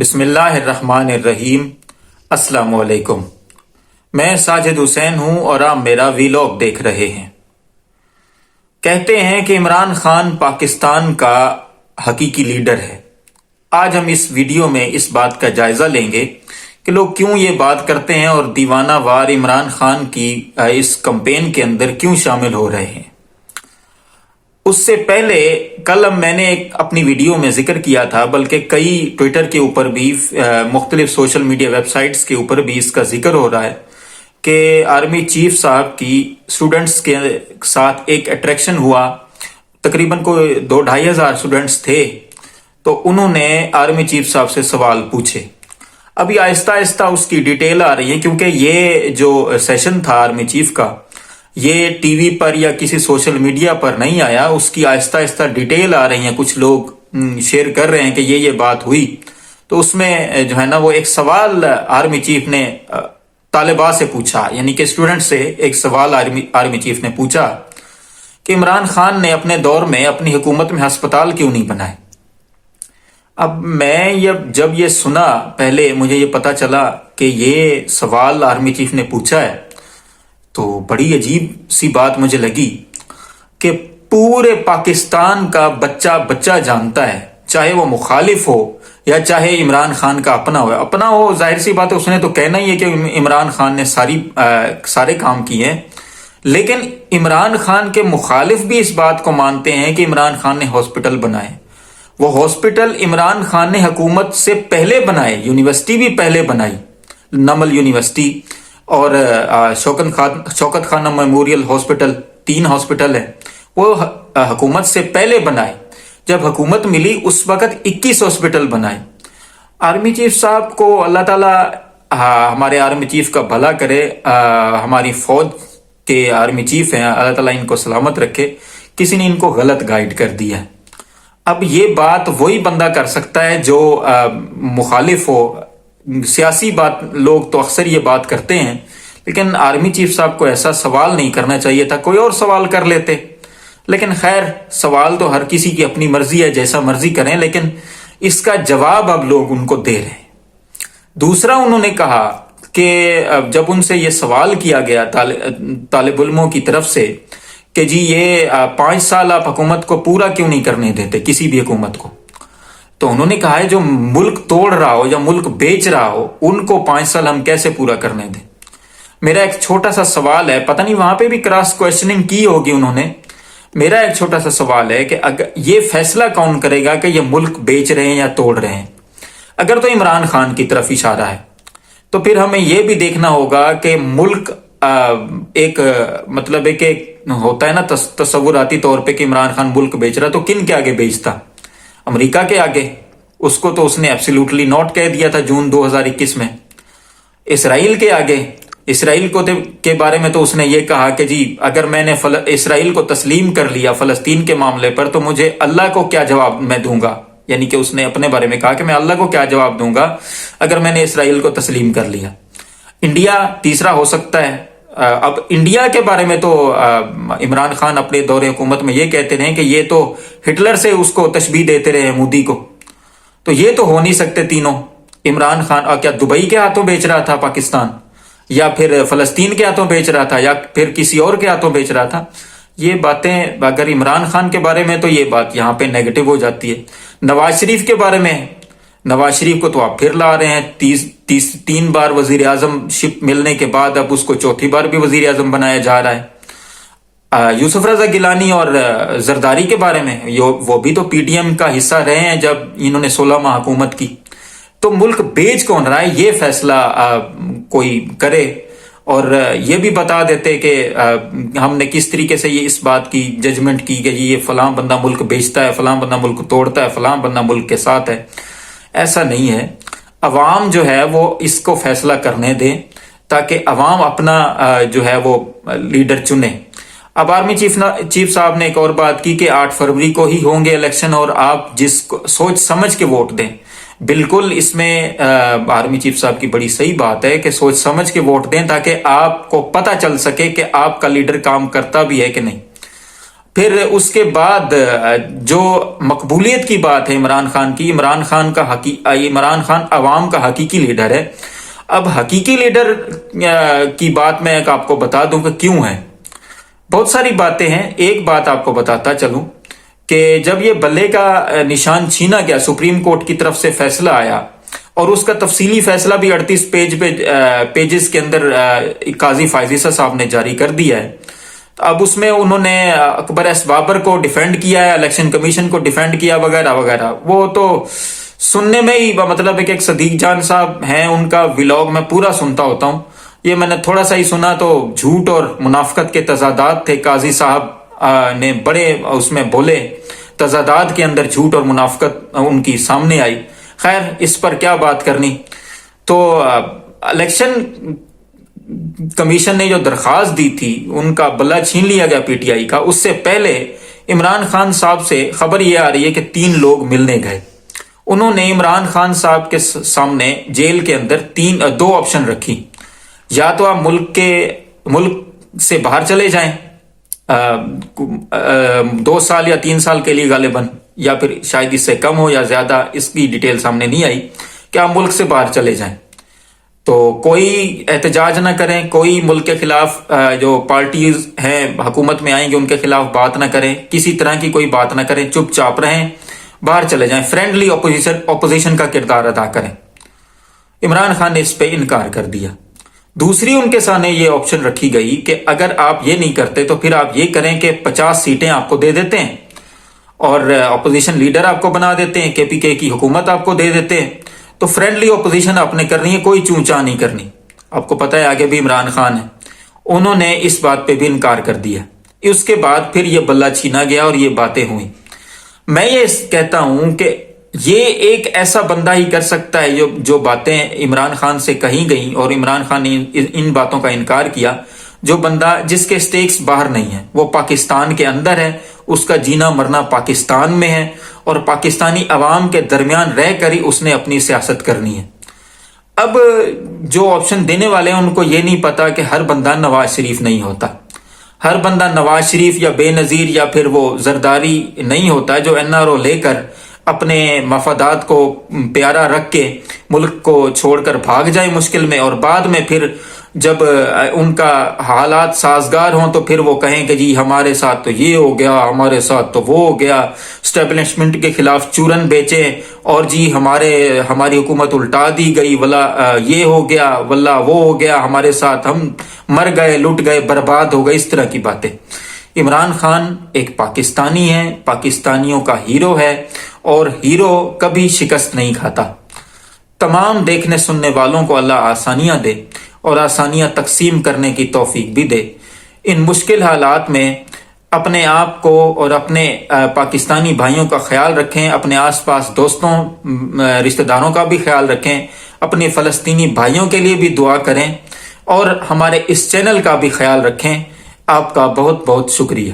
بسم اللہ الرحمن الرحیم۔ السلام علیکم، میں ساجد حسین ہوں اور آپ میرا ویلاگ دیکھ رہے ہیں۔ کہتے ہیں کہ عمران خان پاکستان کا حقیقی لیڈر ہے۔ آج ہم اس ویڈیو میں اس بات کا جائزہ لیں گے کہ لوگ کیوں یہ بات کرتے ہیں اور دیوانہ وار عمران خان کی اس کمپین کے اندر کیوں شامل ہو رہے ہیں۔ اس سے پہلے کل میں نے اپنی ویڈیو میں ذکر کیا تھا، بلکہ کئی ٹویٹر کے اوپر بھی، مختلف سوشل میڈیا ویب سائٹس کے اوپر بھی اس کا ذکر ہو رہا ہے کہ آرمی چیف صاحب کی اسٹوڈنٹس کے ساتھ ایک اٹریکشن ہوا۔ تقریباً کوئی 2-2.5 ہزار اسٹوڈنٹس تھے، تو انہوں نے آرمی چیف صاحب سے سوال پوچھے۔ ابھی آہستہ آہستہ اس کی ڈیٹیل آ رہی ہے، کیونکہ یہ جو سیشن تھا آرمی چیف کا، یہ ٹی وی پر یا کسی سوشل میڈیا پر نہیں آیا، اس کی آہستہ آہستہ ڈیٹیل آ رہی ہیں۔ کچھ لوگ شیئر کر رہے ہیں کہ یہ بات ہوئی، تو اس میں جو ہے نا وہ ایک سوال آرمی چیف نے طالبات سے پوچھا، یعنی کہ اسٹوڈنٹ سے ایک سوال آرمی چیف نے پوچھا کہ عمران خان نے اپنے دور میں اپنی حکومت میں ہسپتال کیوں نہیں بنائے۔ اب میں جب یہ سنا، پہلے مجھے یہ پتا چلا کہ یہ سوال آرمی چیف نے پوچھا ہے، تو بڑی عجیب سی بات مجھے لگی کہ پورے پاکستان کا بچہ جانتا ہے، چاہے وہ مخالف ہو یا چاہے عمران خان کا اپنا ہو، ظاہر سی بات ہے اس نے تو کہنا ہی ہے کہ عمران خان نے سارے کام کیے ہیں، لیکن عمران خان کے مخالف بھی اس بات کو مانتے ہیں کہ عمران خان نے ہاسپٹل بنائے۔ وہ ہاسپٹل عمران خان نے حکومت سے پہلے بنائے، یونیورسٹی بھی پہلے بنائی، نمل یونیورسٹی اور شوکت خانہ میموریل ہاسپٹل، 3 ہاسپٹل ہیں، وہ حکومت سے پہلے بنائے۔ جب حکومت ملی اس وقت 21 ہاسپٹل بنائے۔ آرمی چیف صاحب کو اللہ تعالیٰ ہمارے آرمی چیف کا بھلا کرے، ہماری فوج کے آرمی چیف ہیں، اللہ تعالیٰ ان کو سلامت رکھے۔ کسی نے ان کو غلط گائیڈ کر دیا ہے۔ اب یہ بات وہی بندہ کر سکتا ہے جو مخالف ہو۔ سیاسی بات لوگ تو اکثر یہ بات کرتے ہیں، لیکن آرمی چیف صاحب کو ایسا سوال نہیں کرنا چاہیے تھا، کوئی اور سوال کر لیتے۔ لیکن خیر، سوال تو ہر کسی کی اپنی مرضی ہے، جیسا مرضی کریں، لیکن اس کا جواب اب لوگ ان کو دے رہے ہیں۔ دوسرا انہوں نے کہا کہ جب ان سے یہ سوال کیا گیا طالب علموں کی طرف سے کہ جی یہ 5 سال آپ حکومت کو پورا کیوں نہیں کرنے دیتے، کسی بھی حکومت کو، تو انہوں نے کہا ہے جو ملک توڑ رہا ہو یا ملک بیچ رہا ہو، ان کو 5 سال ہم کیسے پورا کرنے دیں۔ میرا ایک چھوٹا سا سوال ہے، پتہ نہیں وہاں پہ بھی کراس کویسچننگ کی ہوگی انہوں نے۔ میرا ایک چھوٹا سا سوال ہے کہ اگر یہ فیصلہ کون کرے گا کہ یہ ملک بیچ رہے ہیں یا توڑ رہے ہیں؟ اگر تو عمران خان کی طرف اشارہ ہے، تو پھر ہمیں یہ بھی دیکھنا ہوگا کہ ملک ایک مطلب ہے کہ ہوتا ہے نا تصوراتی طور پہ کہ عمران خان ملک بیچ رہا، تو کن کے آگے بیچتا؟ امریکہ کے آگے؟ اس کو تو اس نے ایبسلیوٹلی ناٹ کہہ دیا تھا جون 2021 میں۔ اسرائیل کے آگے؟ اسرائیل کے بارے میں تو اس نے یہ کہا کہ جی اگر میں نے اسرائیل کو تسلیم کر لیا فلسطین کے معاملے پر، تو مجھے اللہ کو کیا جواب میں دوں گا، یعنی کہ اس نے اپنے بارے میں کہا کہ میں اللہ کو کیا جواب دوں گا اگر میں نے اسرائیل کو تسلیم کر لیا۔ انڈیا تیسرا ہو سکتا ہے۔ اب انڈیا کے بارے میں تو عمران خان اپنے دور حکومت میں یہ کہتے رہے کہ یہ تو ہٹلر سے اس کو تشبیہ دیتے رہے مودی کو، تو یہ تو ہو نہیں سکتے تینوں۔ عمران خان کیا دبئی کے ہاتھوں بیچ رہا تھا پاکستان، یا پھر فلسطین کے ہاتھوں بیچ رہا تھا، یا پھر کسی اور کے ہاتھوں بیچ رہا تھا؟ یہ باتیں اگر عمران خان کے بارے میں، تو یہ بات یہاں پہ نیگیٹو ہو جاتی ہے۔ نواز شریف کے بارے میں، نواز شریف کو تو آپ پھر لا رہے ہیں، 3 بار وزیر اعظم شپ ملنے کے بعد اب اس کو 4تھی بار بھی وزیر اعظم بنایا جا رہا ہے۔ یوسف رضا گیلانی اور زرداری کے بارے میں، وہ بھی تو پی ٹی ایم کا حصہ رہے ہیں جب انہوں نے 16 ماہ حکومت کی۔ تو ملک بیچ کون رہا ہے، یہ فیصلہ کوئی کرے، اور یہ بھی بتا دیتے کہ ہم نے کس طریقے سے یہ اس بات کی ججمنٹ کی کہ یہ فلاں بندہ ملک بیچتا ہے، فلاں بندہ ملک توڑتا ہے، فلاں بندہ ملک کے ساتھ ہے۔ ایسا نہیں ہے۔ عوام جو ہے وہ اس کو فیصلہ کرنے دیں، تاکہ عوام اپنا جو ہے وہ لیڈر چنے۔ اب آرمی چیف صاحب نے ایک اور بات کی کہ 8 فروری کو ہی ہوں گے الیکشن، اور آپ جس کو سوچ سمجھ کے ووٹ دیں۔ بالکل اس میں آرمی چیف صاحب کی بڑی صحیح بات ہے کہ سوچ سمجھ کے ووٹ دیں، تاکہ آپ کو پتہ چل سکے کہ آپ کا لیڈر کام کرتا بھی ہے کہ نہیں۔ پھر اس کے بعد جو مقبولیت کی بات ہے عمران خان کی، عمران خان عوام کا حقیقی لیڈر ہے۔ اب حقیقی لیڈر کی بات میں آپ کو بتا دوں کہ کیوں ہے۔ بہت ساری باتیں ہیں، ایک بات آپ کو بتاتا چلوں کہ جب یہ بلے کا نشان چھینا گیا، سپریم کورٹ کی طرف سے فیصلہ آیا اور اس کا تفصیلی فیصلہ بھی 38 پیجز کے اندر قاضی فائزیسا صاحب نے جاری کر دیا ہے۔ اب اس میں انہوں نے اکبر ایس بابر کو ڈیفینڈ کیا ہے، الیکشن کمیشن کو ڈیفینڈ کیا وغیرہ وغیرہ۔ وہ تو سننے میں ہی مطلب ہے کہ ایک صدیق جان صاحب ہیں، ان کا ویلاگ میں پورا سنتا ہوتا ہوں، یہ میں نے تھوڑا سا ہی سنا تو جھوٹ اور منافقت کے تضادات تھے، قاضی صاحب نے بڑے اس میں بولے، تضادات کے اندر جھوٹ اور منافقت ان کی سامنے آئی۔ خیر اس پر کیا بات کرنی۔ تو الیکشن کمیشن نے جو درخواست دی تھی، ان کا بلہ چھین لیا گیا پی ٹی آئی کا۔ اس سے پہلے عمران خان صاحب سے خبر یہ آ رہی ہے کہ 3 لوگ ملنے گئے۔ انہوں نے عمران خان صاحب کے سامنے جیل کے اندر 2 آپشن رکھی، یا تو آپ ملک سے باہر چلے جائیں 2 سال یا 3 سال کے لیے غالباً، یا پھر شاید اس سے کم ہو یا زیادہ، اس کی ڈیٹیل سامنے نہیں آئی، کہ آپ ملک سے باہر چلے جائیں، تو کوئی احتجاج نہ کریں، کوئی ملک کے خلاف جو پارٹیز ہیں حکومت میں آئیں گے ان کے خلاف بات نہ کریں، کسی طرح کی کوئی بات نہ کریں، چپ چاپ رہیں، باہر چلے جائیں، فرینڈلی اپوزیشن کا کردار ادا کریں۔ عمران خان نے اس پہ انکار کر دیا۔ دوسری ان کے سامنے یہ آپشن رکھی گئی کہ اگر آپ یہ نہیں کرتے تو پھر آپ یہ کریں کہ 50 سیٹیں آپ کو دے دیتے ہیں اور اپوزیشن لیڈر آپ کو بنا دیتے ہیں، کے پی کے کی حکومت آپ کو دے دیتے ہیں، تو فرینڈلی اپوزیشن آپ نے کرنی ہے، کوئی چونچا نہیں کرنی۔ آپ کو پتہ ہے آگے بھی عمران خان ہے، انہوں نے اس بات پہ بھی انکار کر دیا۔ اس کے بعد پھر یہ بلہ چھینا گیا اور یہ باتیں ہوئیں۔ میں یہ کہتا ہوں کہ یہ ایک ایسا بندہ ہی کر سکتا ہے جو باتیں عمران خان سے کہی گئیں اور عمران خان نے ان باتوں کا انکار کیا، جو بندہ جس کے سٹیکس باہر نہیں ہیں، وہ پاکستان کے اندر ہے، اس کا جینا مرنا پاکستان میں ہے اور پاکستانی عوام کے درمیان رہ کر ہی اس نے اپنی سیاست کرنی ہے۔ اب جو آپشن دینے والے ہیں ان کو یہ نہیں پتا کہ ہر بندہ نواز شریف نہیں ہوتا، ہر بندہ نواز شریف یا بے نظیر یا پھر وہ زرداری نہیں ہوتا جو این آر او لے کر اپنے مفادات کو پیارا رکھ کے ملک کو چھوڑ کر بھاگ جائے مشکل میں، اور بعد میں پھر جب ان کا حالات سازگار ہوں تو پھر وہ کہیں کہ جی ہمارے ساتھ تو یہ ہو گیا، ہمارے ساتھ تو وہ ہو گیا، اسٹیبلشمنٹ کے خلاف چورن بیچے اور جی ہماری حکومت الٹا دی گئی، واللہ یہ ہو گیا، واللہ وہ ہو گیا، ہمارے ساتھ ہم مر گئے، لٹ گئے، برباد ہو گئے، اس طرح کی باتیں۔ عمران خان ایک پاکستانی ہے، پاکستانیوں کا ہیرو ہے، اور ہیرو کبھی شکست نہیں کھاتا۔ تمام دیکھنے سننے والوں کو اللہ آسانیاں دے اور آسانیاں تقسیم کرنے کی توفیق بھی دے۔ ان مشکل حالات میں اپنے آپ کو اور اپنے پاکستانی بھائیوں کا خیال رکھیں، اپنے آس پاس دوستوں رشتہ داروں کا بھی خیال رکھیں، اپنے فلسطینی بھائیوں کے لیے بھی دعا کریں، اور ہمارے اس چینل کا بھی خیال رکھیں۔ آپ کا بہت بہت شکریہ۔